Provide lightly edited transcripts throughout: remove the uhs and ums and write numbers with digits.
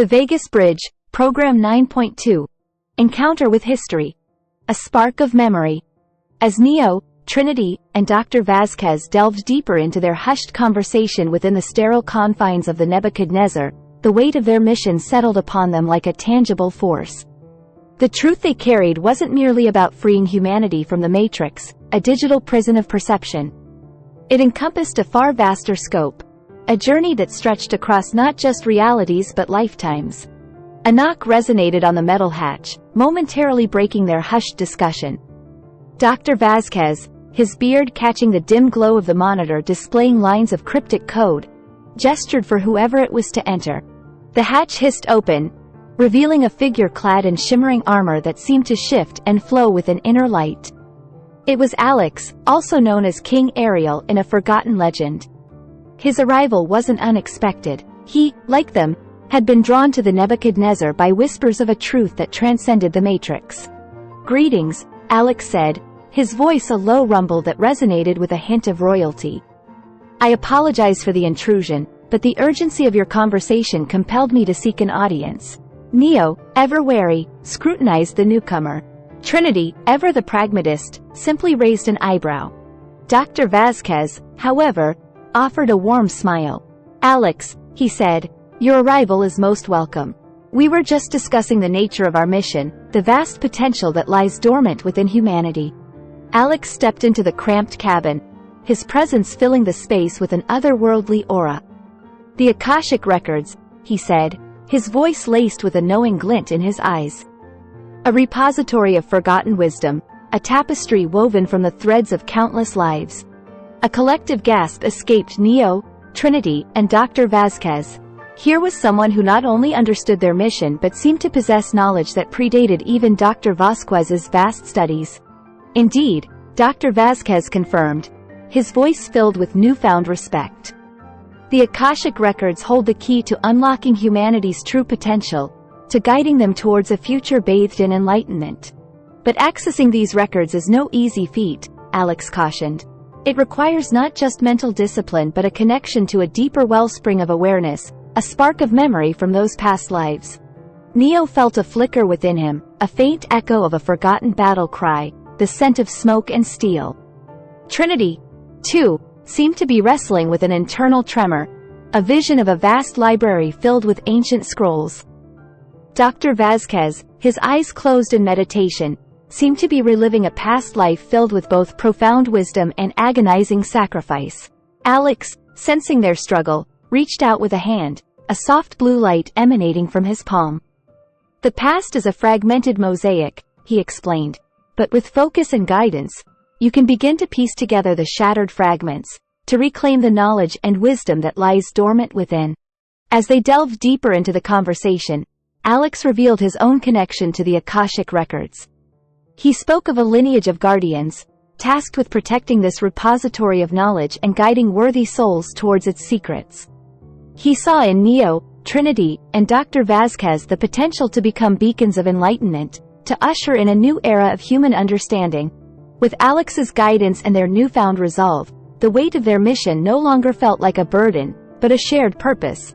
The Vegas Bridge, Program 9.2. Encounter with History. A Spark of Memory. As Neo, Trinity, and Dr. Vasquez delved deeper into their hushed conversation within the sterile confines of the Nebuchadnezzar, the weight of their mission settled upon them like a tangible force. The truth they carried wasn't merely about freeing humanity from the Matrix, a digital prison of perception. It encompassed a far vaster scope, a journey that stretched across not just realities but lifetimes. A knock resonated on the metal hatch, momentarily breaking their hushed discussion. Dr. Vasquez, his beard catching the dim glow of the monitor displaying lines of cryptic code, gestured for whoever it was to enter. The hatch hissed open, revealing a figure clad in shimmering armor that seemed to shift and flow with an inner light. It was Alex, also known as King Ariel in a forgotten legend. His arrival wasn't unexpected. He, like them, had been drawn to the Nebuchadnezzar by whispers of a truth that transcended the Matrix. "Greetings," Alex said, his voice a low rumble that resonated with a hint of royalty. "I apologize for the intrusion, but the urgency of your conversation compelled me to seek an audience." Neo, ever wary, scrutinized the newcomer. Trinity, ever the pragmatist, simply raised an eyebrow. Dr. Vasquez, however, offered a warm smile. "Alex," he said, "your arrival is most welcome. We were just discussing the nature of our mission, the vast potential that lies dormant within humanity." Alex stepped into the cramped cabin, his presence filling the space with an otherworldly aura. "The Akashic records," he said, his voice laced with a knowing glint in his eyes. "A repository of forgotten wisdom, a tapestry woven from the threads of countless lives." A collective gasp escaped Neo, Trinity, and Dr. Vasquez. Here was someone who not only understood their mission but seemed to possess knowledge that predated even Dr. Vasquez's vast studies. Indeed, Dr. Vasquez confirmed, his voice filled with newfound respect. "The Akashic records hold the key to unlocking humanity's true potential, to guiding them towards a future bathed in enlightenment. But accessing these records is no easy feat," Alex cautioned. "It requires not just mental discipline but a connection to a deeper wellspring of awareness, a spark of memory from those past lives." Neo felt a flicker within him, a faint echo of a forgotten battle cry, the scent of smoke and steel. Trinity, too, seemed to be wrestling with an internal tremor, a vision of a vast library filled with ancient scrolls. Dr. Vasquez, his eyes closed in meditation, seemed to be reliving a past life filled with both profound wisdom and agonizing sacrifice. Alex, sensing their struggle, reached out with a hand, a soft blue light emanating from his palm. "The past is a fragmented mosaic," he explained, "but with focus and guidance, you can begin to piece together the shattered fragments, to reclaim the knowledge and wisdom that lies dormant within." As they delved deeper into the conversation, Alex revealed his own connection to the Akashic records. He spoke of a lineage of guardians, tasked with protecting this repository of knowledge and guiding worthy souls towards its secrets. He saw in Neo, Trinity, and Dr. Vasquez the potential to become beacons of enlightenment, to usher in a new era of human understanding. With Alex's guidance and their newfound resolve, the weight of their mission no longer felt like a burden, but a shared purpose.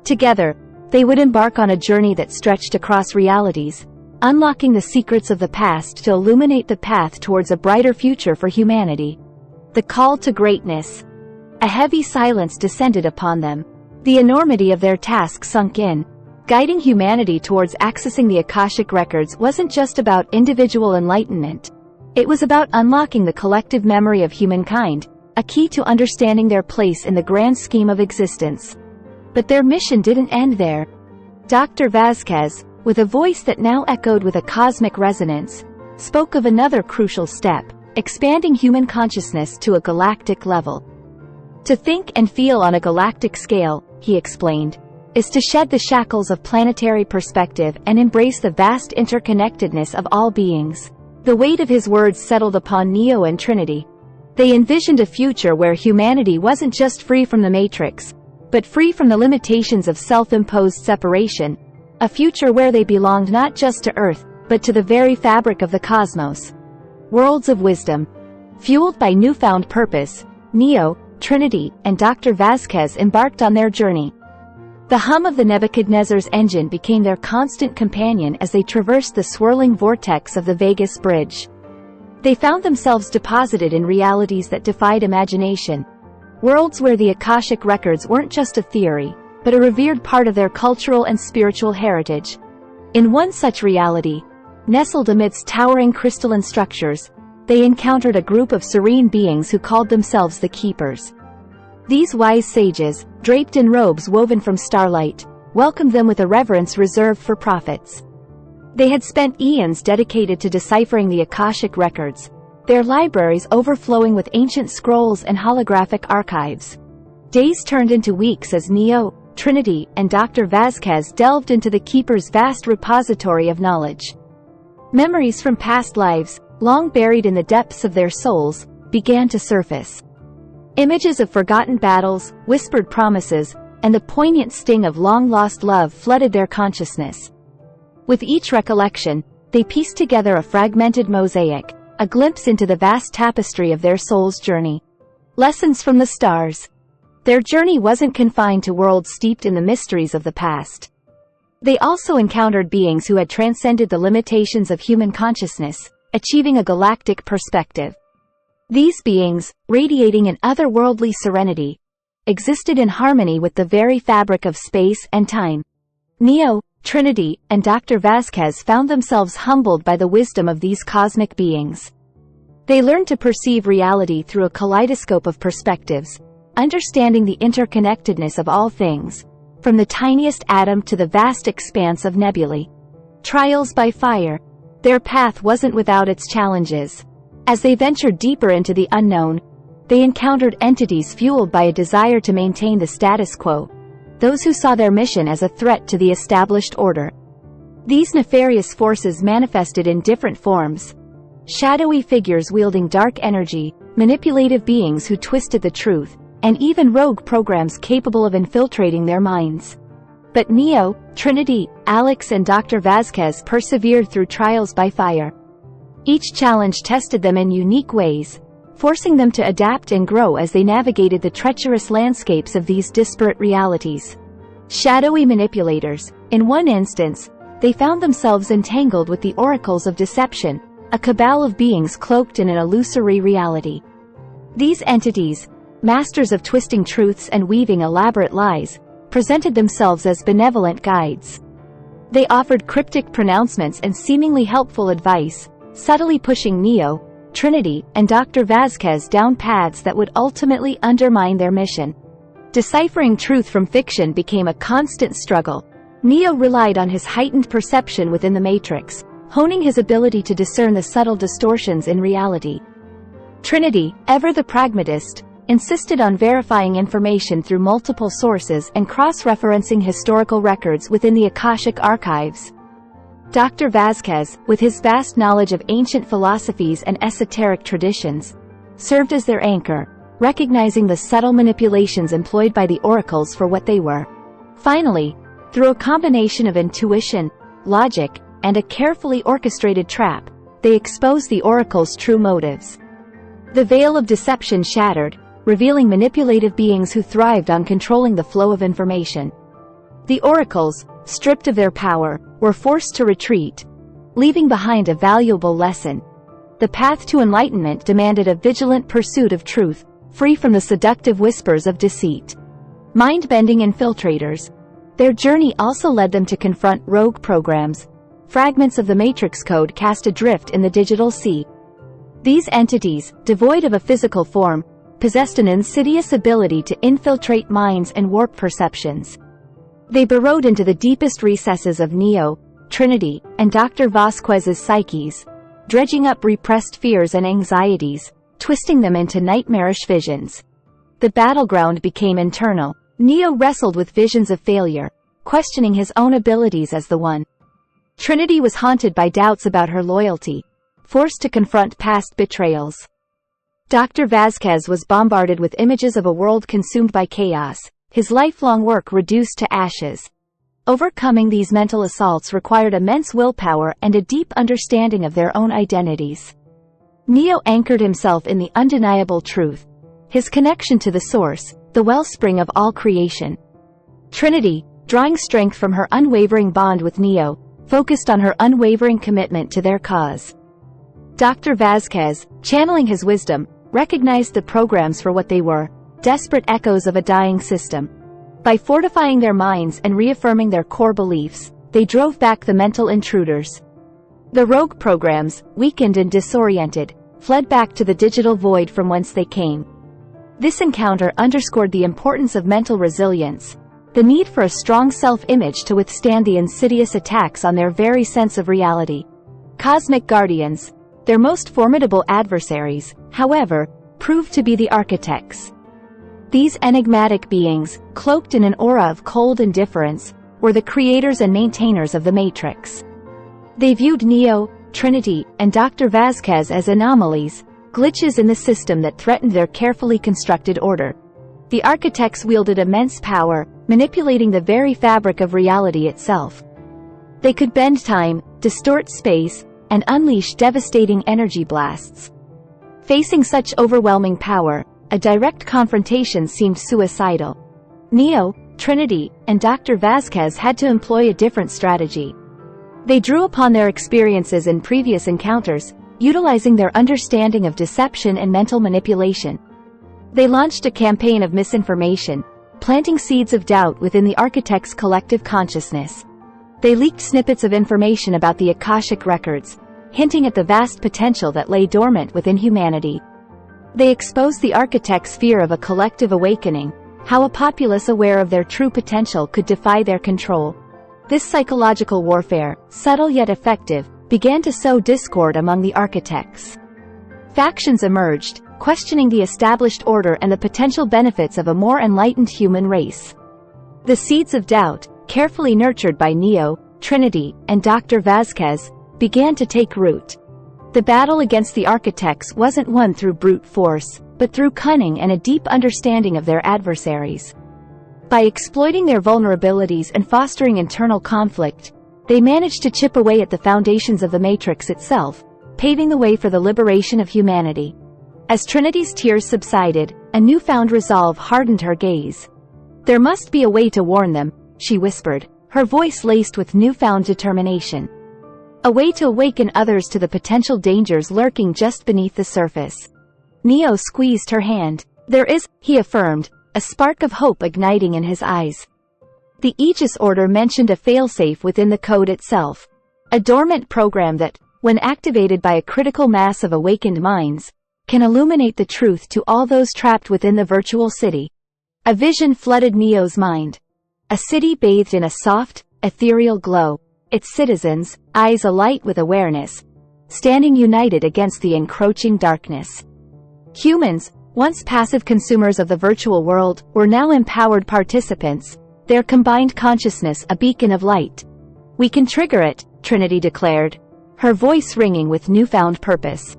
Together, they would embark on a journey that stretched across realities, unlocking the secrets of the past to illuminate the path towards a brighter future for humanity. The call to greatness. A heavy silence descended upon them. The enormity of their task sunk in. Guiding humanity towards accessing the Akashic records wasn't just about individual enlightenment. It was about unlocking the collective memory of humankind, a key to understanding their place in the grand scheme of existence. But their mission didn't end there. Dr. Vasquez, with a voice that now echoed with a cosmic resonance, spoke of another crucial step, expanding human consciousness to a galactic level. "To think and feel on a galactic scale," he explained, "is to shed the shackles of planetary perspective and embrace the vast interconnectedness of all beings." The weight of his words settled upon Neo and Trinity. They envisioned a future where humanity wasn't just free from the Matrix, but free from the limitations of self-imposed separation, a future where they belonged not just to Earth, but to the very fabric of the cosmos. Worlds of wisdom. Fueled by newfound purpose, Neo, Trinity, and Dr. Vasquez embarked on their journey. The hum of the Nebuchadnezzar's engine became their constant companion as they traversed the swirling vortex of the Vegas bridge. They found themselves deposited in realities that defied imagination, worlds where the Akashic records weren't just a theory, but a revered part of their cultural and spiritual heritage. In one such reality, nestled amidst towering crystalline structures, they encountered a group of serene beings who called themselves the Keepers. These wise sages, draped in robes woven from starlight, welcomed them with a reverence reserved for prophets. They had spent eons dedicated to deciphering the Akashic records, their libraries overflowing with ancient scrolls and holographic archives. Days turned into weeks as Neo, Trinity, and Dr. Vasquez delved into the Keeper's vast repository of knowledge. Memories from past lives, long buried in the depths of their souls, began to surface. Images of forgotten battles, whispered promises, and the poignant sting of long-lost love flooded their consciousness. With each recollection, they pieced together a fragmented mosaic, a glimpse into the vast tapestry of their soul's journey. Lessons from the stars. Their journey wasn't confined to worlds steeped in the mysteries of the past. They also encountered beings who had transcended the limitations of human consciousness, achieving a galactic perspective. These beings, radiating an otherworldly serenity, existed in harmony with the very fabric of space and time. Neo, Trinity, and Dr. Vasquez found themselves humbled by the wisdom of these cosmic beings. They learned to perceive reality through a kaleidoscope of perspectives, understanding the interconnectedness of all things, from the tiniest atom to the vast expanse of nebulae. Trials by fire. Their path wasn't without its challenges. As they ventured deeper into the unknown, they encountered entities fueled by a desire to maintain the status quo, those who saw their mission as a threat to the established order. These nefarious forces manifested in different forms: shadowy figures wielding dark energy, manipulative beings who twisted the truth, and even rogue programs capable of infiltrating their minds. But Neo, Trinity, Alex, and Dr. Vasquez persevered through trials by fire. Each challenge tested them in unique ways, forcing them to adapt and grow as they navigated the treacherous landscapes of these disparate realities. Shadowy manipulators. In one instance, they found themselves entangled with the oracles of deception, a cabal of beings cloaked in an illusory reality. These entities, masters of twisting truths and weaving elaborate lies, presented themselves as benevolent guides. They offered cryptic pronouncements and seemingly helpful advice, subtly pushing Neo, Trinity, and Dr. Vasquez down paths that would ultimately undermine their mission. Deciphering truth from fiction became a constant struggle. Neo relied on his heightened perception within the Matrix, honing his ability to discern the subtle distortions in reality. Trinity, ever the pragmatist, insisted on verifying information through multiple sources and cross-referencing historical records within the Akashic archives. Dr. Vasquez, with his vast knowledge of ancient philosophies and esoteric traditions, served as their anchor, recognizing the subtle manipulations employed by the oracles for what they were. Finally, through a combination of intuition, logic, and a carefully orchestrated trap, they exposed the oracle's true motives. The veil of deception shattered, revealing manipulative beings who thrived on controlling the flow of information. The oracles, stripped of their power, were forced to retreat, leaving behind a valuable lesson. The path to enlightenment demanded a vigilant pursuit of truth, free from the seductive whispers of deceit. Mind-bending infiltrators. Their journey also led them to confront rogue programs, fragments of the Matrix code cast adrift in the digital sea. These entities, devoid of a physical form, possessed an insidious ability to infiltrate minds and warp perceptions. They burrowed into the deepest recesses of Neo, Trinity, and Dr. Vasquez's psyches, dredging up repressed fears and anxieties, twisting them into nightmarish visions. The battleground became internal. Neo wrestled with visions of failure, questioning his own abilities as the One. Trinity was haunted by doubts about her loyalty, forced to confront past betrayals. Dr. Vasquez was bombarded with images of a world consumed by chaos, his lifelong work reduced to ashes. Overcoming these mental assaults required immense willpower and a deep understanding of their own identities. Neo anchored himself in the undeniable truth, his connection to the source, the wellspring of all creation. Trinity, drawing strength from her unwavering bond with Neo, focused on her unwavering commitment to their cause. Dr. Vasquez, channeling his wisdom, recognized the programs for what they were, desperate echoes of a dying system. By fortifying their minds and reaffirming their core beliefs, they drove back the mental intruders. The rogue programs, weakened and disoriented, fled back to the digital void from whence they came. This encounter underscored the importance of mental resilience, the need for a strong self-image to withstand the insidious attacks on their very sense of reality. Cosmic guardians, their most formidable adversaries, however, proved to be the architects. These enigmatic beings, cloaked in an aura of cold indifference, were the creators and maintainers of the Matrix. They viewed Neo, Trinity, and Dr. Vasquez as anomalies, glitches in the system that threatened their carefully constructed order. The architects wielded immense power, manipulating the very fabric of reality itself. They could bend time, distort space, and unleash devastating energy blasts. Facing such overwhelming power, a direct confrontation seemed suicidal. Neo, Trinity, and Dr. Vasquez had to employ a different strategy. They drew upon their experiences in previous encounters, utilizing their understanding of deception and mental manipulation. They launched a campaign of misinformation, planting seeds of doubt within the architects' collective consciousness. They leaked snippets of information about the Akashic records, hinting at the vast potential that lay dormant within humanity. They exposed the architects' fear of a collective awakening, how a populace aware of their true potential could defy their control. This psychological warfare, subtle yet effective, began to sow discord among the architects. Factions emerged, questioning the established order and the potential benefits of a more enlightened human race. The seeds of doubt, carefully nurtured by Neo, Trinity, and Dr. Vasquez, began to take root. The battle against the architects wasn't won through brute force, but through cunning and a deep understanding of their adversaries. By exploiting their vulnerabilities and fostering internal conflict, they managed to chip away at the foundations of the Matrix itself, paving the way for the liberation of humanity. As Trinity's tears subsided, a newfound resolve hardened her gaze. "There must be a way to warn them," she whispered, her voice laced with newfound determination. "A way to awaken others to the potential dangers lurking just beneath the surface." Neo squeezed her hand. "There is," he affirmed, a spark of hope igniting in his eyes. The Aegis Order mentioned a failsafe within the code itself. A dormant program that, when activated by a critical mass of awakened minds, can illuminate the truth to all those trapped within the virtual city. A vision flooded Neo's mind. A city bathed in a soft, ethereal glow, its citizens, eyes alight with awareness, standing united against the encroaching darkness. Humans, once passive consumers of the virtual world, were now empowered participants, their combined consciousness a beacon of light. "We can trigger it," Trinity declared, her voice ringing with newfound purpose.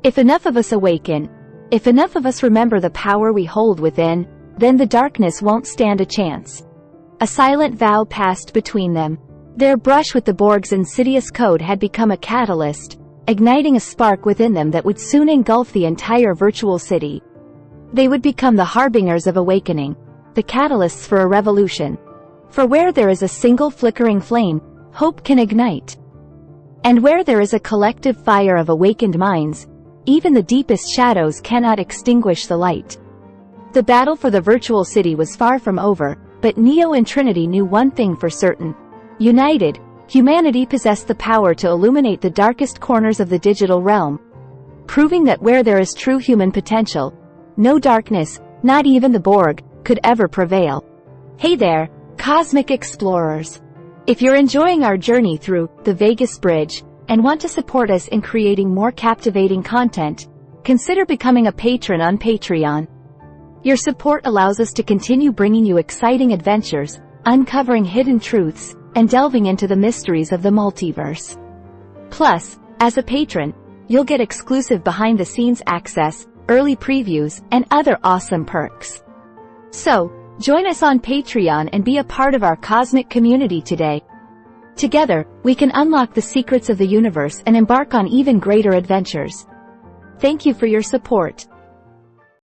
"If enough of us awaken, if enough of us remember the power we hold within, then the darkness won't stand a chance." A silent vow passed between them. Their brush with the Borg's insidious code had become a catalyst, igniting a spark within them that would soon engulf the entire virtual city. They would become the harbingers of awakening, the catalysts for a revolution. For where there is a single flickering flame, hope can ignite. And where there is a collective fire of awakened minds, even the deepest shadows cannot extinguish the light. The battle for the virtual city was far from over, but Neo and Trinity knew one thing for certain. United, humanity possessed the power to illuminate the darkest corners of the digital realm, proving that where there is true human potential, no darkness, not even the Borg, could ever prevail. Hey there, cosmic explorers! If you're enjoying our journey through the Vegas Bridge and want to support us in creating more captivating content, consider becoming a patron on Patreon. Your support allows us to continue bringing you exciting adventures, uncovering hidden truths, and delving into the mysteries of the multiverse. Plus, as a patron, you'll get exclusive behind-the-scenes access, early previews, and other awesome perks. So, join us on Patreon and be a part of our cosmic community today. Together, we can unlock the secrets of the universe and embark on even greater adventures. Thank you for your support.